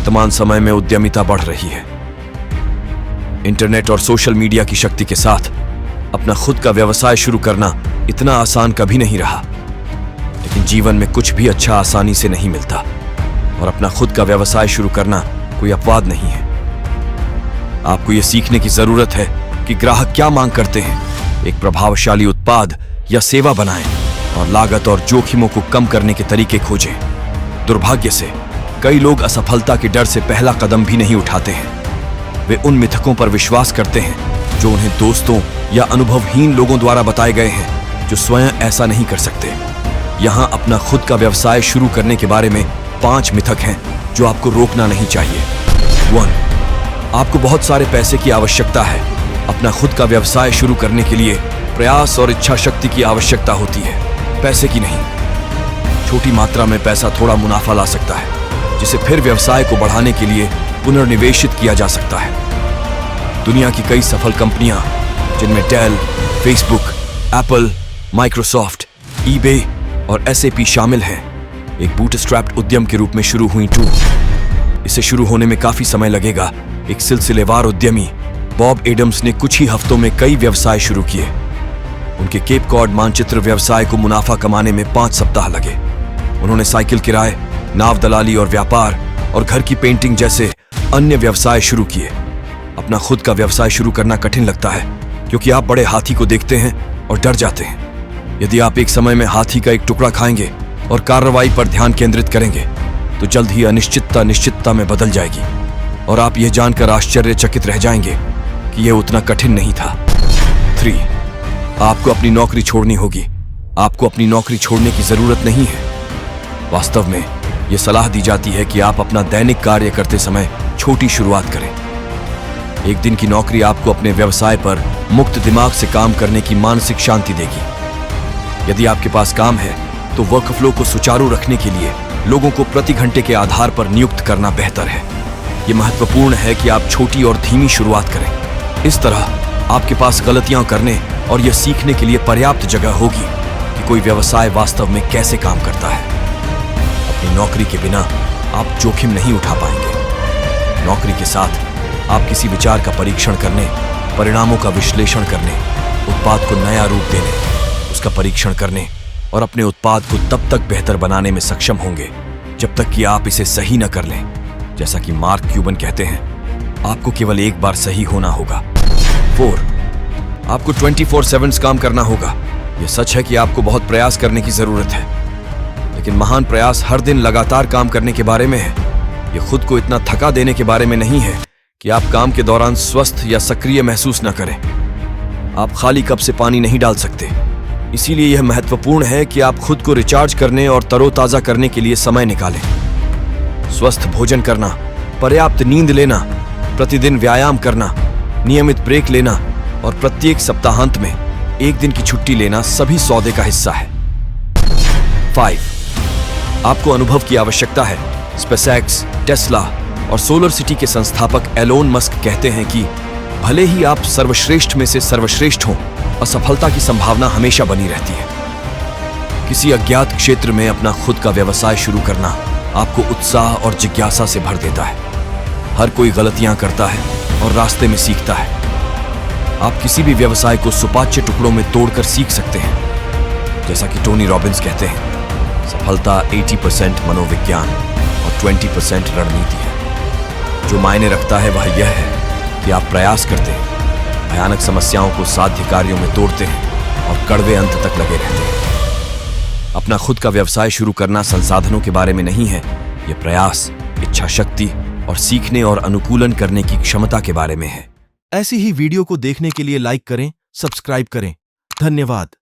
वर्तमान समय में उद्यमिता बढ़ रही है। इंटरनेट और सोशल मीडिया की शक्ति के साथ अपना खुद का व्यवसाय शुरू करना इतना आसान कभी नहीं रहा। लेकिन जीवन में कुछ भी अच्छा आसानी से नहीं मिलता और अपना खुद का व्यवसाय शुरू करना कोई अपवाद नहीं है। आपको यह सीखने की जरूरत है कि ग्राहक क्या मांग करते हैं, एक प्रभावशाली उत्पाद या सेवा बनाएं और लागत और जोखिमों को कम करने के तरीके खोजें। दुर्भाग्य से कई लोग असफलता के डर से पहला कदम भी नहीं उठाते हैं। वे उन मिथकों पर विश्वास करते हैं जो उन्हें दोस्तों या अनुभवहीन लोगों द्वारा बताए गए हैं, जो स्वयं ऐसा नहीं कर सकते। यहां अपना खुद का व्यवसाय शुरू करने के बारे में 5 मिथक हैं जो आपको रोकना नहीं चाहिए। 1. आपको बहुत सारे पैसे की आवश्यकता है। अपना खुद का व्यवसाय शुरू करने के लिए प्रयास और इच्छा शक्ति की आवश्यकता होती है, पैसे की नहीं। छोटी मात्रा में पैसा थोड़ा मुनाफा ला सकता है, जिसे फिर व्यवसाय को बढ़ाने के लिए पुनर्निवेशित किया जा सकता है। दुनिया की कई सफल कंपनियां, जिनमें Dell, Facebook, Apple, Microsoft, eBay और SAP शामिल हैं, एक बूटस्ट्रैप्ड उद्यम के रूप में शुरू हुई टू। इसे शुरू होने में काफी समय लगेगा। एक सिलसिलेवार उद्यमी बॉब एडम्स ने कुछ ही हफ्तों में कई व्यवसाय शुरू किए। उनके केप कॉड मानचित्र व्यवसाय को मुनाफा कमाने में 5 सप्ताह लगे। उन्होंने साइकिल किराए, नाव दलाली और व्यापार और घर की पेंटिंग जैसे अन्य व्यवसाय शुरू किए। अपना खुद का व्यवसाय शुरू करना कठिन लगता है क्योंकि आप बड़े हाथी को देखते हैं और डर जाते हैं। यदि आप एक समय में हाथी का एक टुकड़ा खाएंगे और कार्रवाई पर ध्यान केंद्रित करेंगे तो जल्द ही अनिश्चितता निश्चितता में बदल जाएगी और आप यह जानकर आश्चर्यचकित रह जाएंगे कि यह उतना कठिन नहीं था। 3. आपको अपनी नौकरी छोड़नी होगी। आपको अपनी नौकरी छोड़ने की जरूरत नहीं है। वास्तव में यह सलाह दी जाती है कि आप अपना दैनिक कार्य करते समय छोटी शुरुआत करें। एक दिन की नौकरी आपको अपने व्यवसाय पर मुक्त दिमाग से काम करने की मानसिक शांति देगी। यदि आपके पास काम है तो वर्कफ्लो को सुचारू रखने के लिए लोगों को प्रति घंटे के आधार पर नियुक्त करना बेहतर है। यह महत्वपूर्ण है कि आप छोटी और धीमी शुरुआत करें। इस तरह आपके पास गलतियां करने और यह सीखने के लिए पर्याप्त जगह होगी कि कोई व्यवसाय वास्तव में कैसे काम करता है। अपनी नौकरी के बिना आप जोखिम नहीं उठा पाएंगे। नौकरी के साथ आप किसी विचार का परीक्षण करने, परिणामों का विश्लेषण करने, उत्पाद को नया रूप देने, उसका परीक्षण करने और अपने उत्पाद को तब तक बेहतर बनाने में सक्षम होंगे जब तक कि आप इसे सही न कर लें। जैसा कि मार्क क्यूबन कहते हैं, आपको केवल एक बार सही होना होगा। 4. आपको 24/7 काम करना होगा। यह सच है कि आपको बहुत प्रयास करने की जरूरत है, लेकिन महान प्रयास हर दिन लगातार काम करने के बारे में है। यह खुद को इतना थका देने के बारे में नहीं है कि आप काम के दौरान स्वस्थ या सक्रिय महसूस न करें। आप खाली कप से पानी नहीं डाल सकते। इसीलिए यह महत्वपूर्ण है कि आप खुद को रिचार्ज करने और तरोताजा करने के लिए समय निकालें। स्वस्थ भोजन करना, पर्याप्त नींद लेना, प्रतिदिन व्यायाम करना, नियमित ब्रेक लेना और प्रत्येक सप्ताहांत में एक दिन की छुट्टी लेना सभी सौदे का हिस्सा है। 5. आपको अनुभव की आवश्यकता है। स्पेसएक्स, टेस्ला और सोलर सिटी के संस्थापक एलोन मस्क कहते हैं कि भले ही आप सर्वश्रेष्ठ में से सर्वश्रेष्ठ हों, असफलता की संभावना हमेशा बनी रहती है। किसी अज्ञात क्षेत्र में अपना खुद का व्यवसाय शुरू करना आपको उत्साह और जिज्ञासा से भर देता है। हर कोई गलतियां करता है और रास्ते में सीखता है। आप किसी भी व्यवसाय को सुपाच्य टुकड़ों में तोड़कर सीख सकते हैं। जैसा कि टोनी रॉबिन्स कहते हैं, सफलता 80% मनोविज्ञान और 20% रणनीति है। जो मायने रखता है वह यह है कि आप प्रयास करते हैं, भयानक समस्याओं को साध्य कार्यों में तोड़ते हैं और कड़वे अंत तक लगे रहते हैं। अपना खुद का व्यवसाय शुरू करना संसाधनों के बारे में नहीं है। यह प्रयास, इच्छा शक्ति और सीखने और अनुकूलन करने की क्षमता के बारे में है। ऐसी ही वीडियो को देखने के लिए लाइक करें, सब्सक्राइब करें। धन्यवाद।